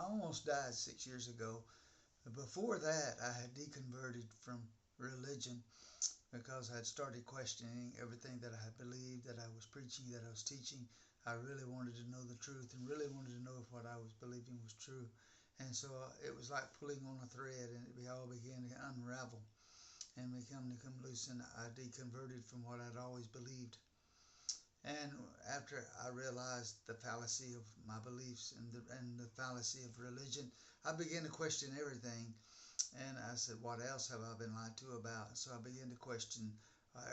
almost died 6 years ago. Before that, I had deconverted from religion because I had started questioning everything that I had believed, that I was preaching, that I was teaching. I really wanted to know the truth and really wanted to know if what I was believing was true. And so it was like pulling on a thread, and it all began to unravel and become to come loose. And I deconverted from what I'd always believed. And after I realized the fallacy of my beliefs and the fallacy of religion, I began to question everything. And I said, what else have I been lied to about? So I began to question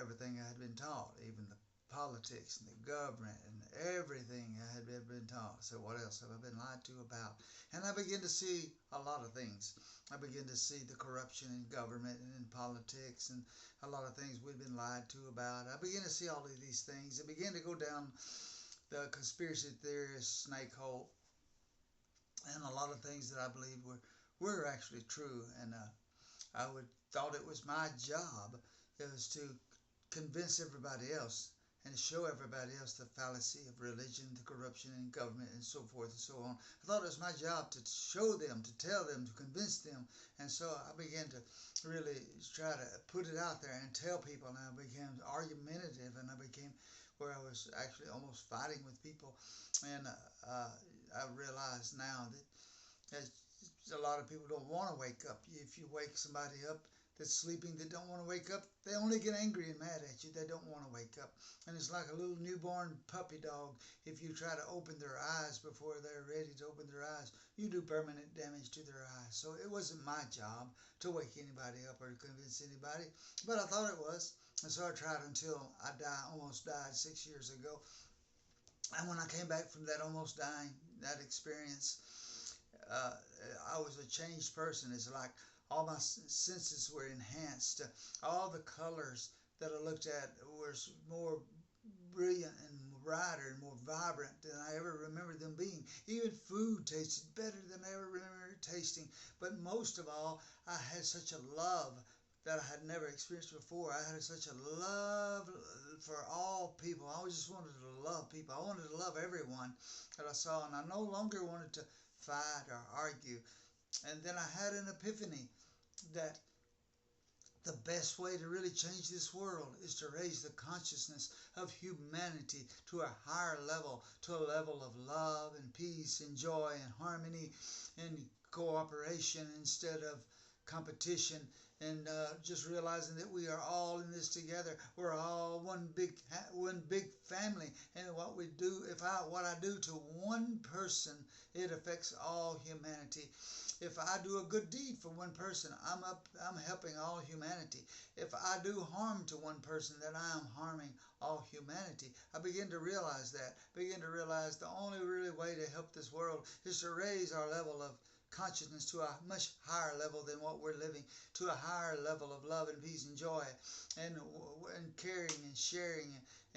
everything I had been taught, even the politics and the government and everything I had been taught. So what else have I been lied to about? And I began to see a lot of things. I began to see the corruption in government and in politics and a lot of things we've been lied to about. I began to see all of these things. I began to go down the conspiracy theorist snake hole, and a lot of things that I believed were actually true. And I would thought it was my job, it was to convince everybody else and to show everybody else the fallacy of religion, the corruption in government, and so forth and so on. I thought it was my job to show them, to tell them, to convince them. And so I began to really try to put it out there and tell people, and I became argumentative, and I became where I was actually almost fighting with people. And I realize now that a lot of people don't want to wake up. If you wake somebody up that's sleeping, that don't want to wake up, they only get angry and mad at you. They don't want to wake up. And it's like a little newborn puppy dog. If you try to open their eyes before they're ready to open their eyes, you do permanent damage to their eyes. So it wasn't my job to wake anybody up or to convince anybody, but I thought it was. And so I tried until I almost died 6 years ago. And when I came back from that almost dying, that experience, uh, I was a changed person. It's like all my senses were enhanced. All the colors that I looked at were more brilliant and brighter and more vibrant than I ever remember them being. Even food tasted better than I ever remember it tasting. But most of all, I had such a love that I had never experienced before. I had such a love for all people. I just wanted to love people. I wanted to love everyone that I saw, and I no longer wanted to fight or argue. And then I had an epiphany that the best way to really change this world is to raise the consciousness of humanity to a higher level, to a level of love and peace and joy and harmony and cooperation instead of competition, and just realizing that we are all in this together. We're all one big family, and what we do, what I do to one person, it affects all humanity. If I do a good deed for one person, I'm helping all humanity. If I do harm to one person, then I am harming all humanity. I begin to realize the only really way to help this world is to raise our level of consciousness to a much higher level than what we're living, to a higher level of love and peace and joy and caring and sharing,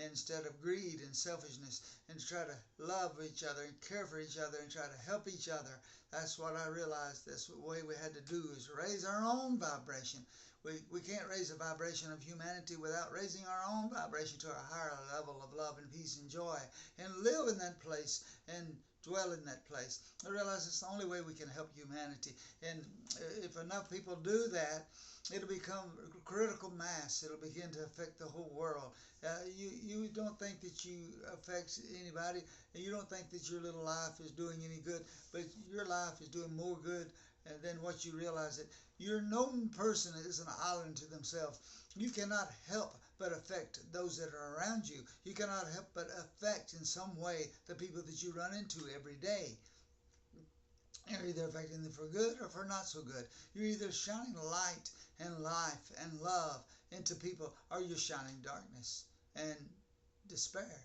instead of greed and selfishness, and to try to love each other and care for each other and try to help each other. That's what I realized. That's the way we had to do, is raise our own vibration. We can't raise the vibration of humanity without raising our own vibration to a higher level of love and peace and joy, and live in that place and dwell in that place. I realize it's the only way we can help humanity. And if enough people do that, it'll become critical mass. It'll begin to affect the whole world. You don't think that you affect anybody, and you don't think that your little life is doing any good, but your life is doing more good than what you realize. That your known person is an island to themselves. You cannot help but affect those that are around you. You cannot help but affect in some way the people that you run into every day. You're either affecting them for good or for not so good. You're either shining light and life and love into people, or you're shining darkness and despair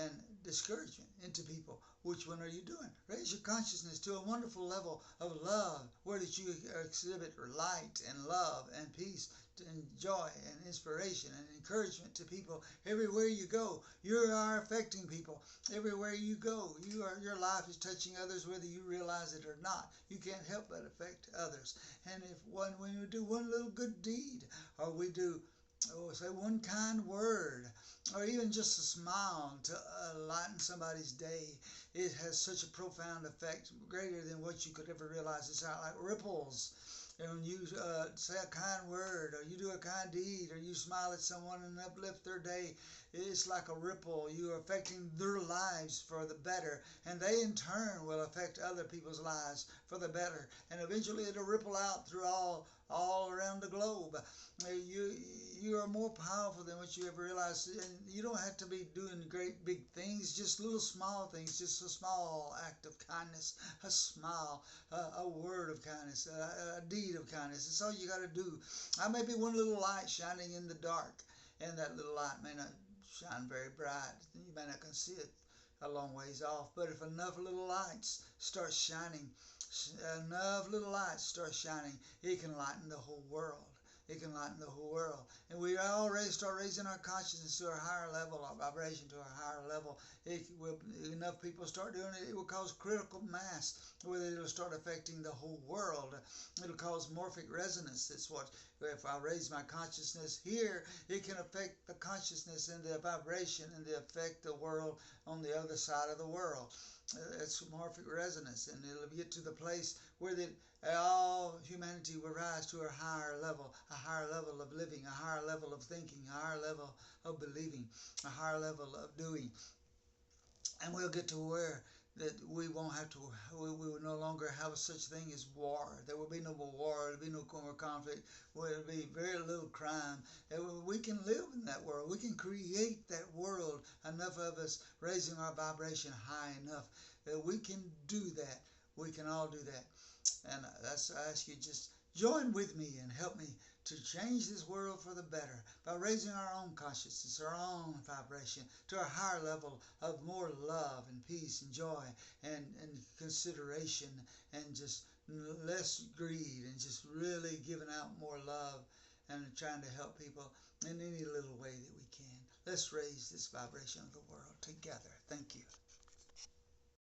and discouragement into people. Which one are you doing? Raise your consciousness to a wonderful level of love, where that you exhibit light and love and peace and joy and inspiration and encouragement to people everywhere you go. You are affecting people everywhere you go. Your life is touching others whether you realize it or not. You can't help but affect others. And when we do one little good deed, or we do Oh, say one kind word, or even just a smile to lighten somebody's day. It has such a profound effect, greater than what you could ever realize. It's like ripples. And when you say a kind word, or you do a kind deed, or you smile at someone and uplift their day, it's like a ripple. You are affecting their lives for the better, and they in turn will affect other people's lives for the better. And eventually it'll ripple out through all around the globe. You you are more powerful than what you ever realized. And you don't have to be doing great big things, just little small things, just a small act of kindness, a smile, a word of kindness, a deed of kindness. That's all you got to do. I may be one little light shining in the dark, and that little light may not shine very bright. You may not can see it a long ways off, but if enough little lights start shining, it can lighten the whole world. It can lighten the whole world. And we already start raising our consciousness to a higher level, our vibration to a higher level. It will, enough people start doing it, it will cause critical mass, where it'll start affecting the whole world. It'll cause morphic resonance. That's what, if I raise my consciousness here, it can affect the consciousness and the vibration and the affect the world on the other side of the world. It's morphic resonance, and it'll get to the place where all humanity will rise to a higher level of living, a higher level of thinking, a higher level of believing, a higher level of doing. And we'll get to where that we won't have to, we will no longer have such thing as war. There will be no more war, there will be no more conflict, there will be very little crime. And we can live in that world. We can create that world, enough of us raising our vibration high enough that we can do that. We can all do that. And I ask you, just join with me and help me to change this world for the better by raising our own consciousness, our own vibration to a higher level of more love and peace and joy and consideration, and just less greed, and just really giving out more love and trying to help people in any little way that we can. Let's raise this vibration of the world together. Thank you.